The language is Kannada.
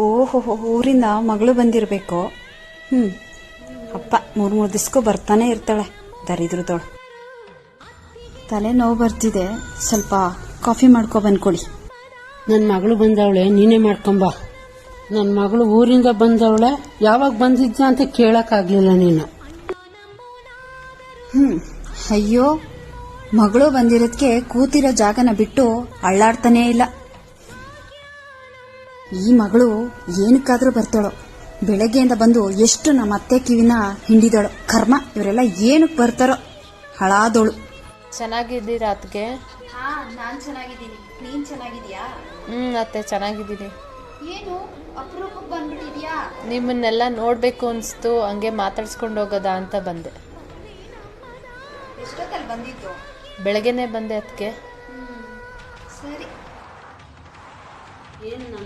ಓಹೋ, ಊರಿಂದ ಮಗಳು ಬಂದಿರಬೇಕು. ಅಪ್ಪ 3 ದಿವ್ಸಕ್ಕೂ ಬರ್ತಾನೆ ಇರ್ತಾಳೆ ದರಿದ್ರದೋಳು. ತಲೆ ನೋವು ಬರ್ತಿದೆ, ಸ್ವಲ್ಪ ಕಾಫಿ ಮಾಡ್ಕೊ ಬಂದ್ಕೊಡಿ. ನನ್ನ ಮಗಳು ಬಂದವಳೆ, ನೀನೇ ಮಾಡ್ಕೊಂಬ. ನನ್ನ ಮಗಳು ಊರಿಂದ ಬಂದವಳೆ, ಯಾವಾಗ ಬಂದಿದ್ದ ಅಂತ ಕೇಳಕ್ಕಾಗ್ಲಿಲ್ಲ ನೀನು. ಅಯ್ಯೋ, ಮಗಳು ಬಂದಿರೋದಕ್ಕೆ ಕೂತಿರೋ ಜಾಗನ ಬಿಟ್ಟು ಅಳ್ಳಾಡ್ತಾನೇ ಇಲ್ಲ. ಈ ಮಗಳು ಏನಕ್ಕಾದ್ರೂ ಬರ್ತಾಳೋ, ಬೆಳಗ್ಗೆಯಿಂದ ಬಂದು ಎಷ್ಟು ನಮ್ಮ ಅತ್ತೆ ಕಿವಿನ ಹಿಂಡಿದಳು. ಕರ್ಮ, ಇವರೆಲ್ಲ ಏನಕ್ಕೆ ಬರ್ತಾರೋ, ಹಳಾದೋಳು. ಚೆನ್ನಾಗಿದ್ದೀರಾ ಅತ್ಗೆ? ನಾನ್ ಚೆನ್ನಾಗಿದ್ದೀನಿ, ನೀನ್ ಚೆನ್ನಾಗಿದ್ಯಾ? ಅತ್ತೆ ಚೆನ್ನಾಗಿದ್ದೀನಿ. ಏನು ಅಪರೂಪಕ್ಕೆ ಬಂದ್ಬಿಟ್ಟಿದ್ಯಾ? ನಿಮ್ಮನ್ನೆಲ್ಲ ನೋಡ್ಬೇಕು ಅನ್ಸ್ತು, ಹಂಗೆ ಮಾತಾಡ್ಸ್ಕೊಂಡು ಹೋಗೋದಾ ಅಂತ ಬಂದೆ. ಎಷ್ಟೊತ್ತಲ್ಲಿ ಬಂದಿದ್ದು? ಬೆಳಗ್ಗೆನೆ ಬಂದೆ ಅತ್ಗೆ. ಸರಿ. ಏನು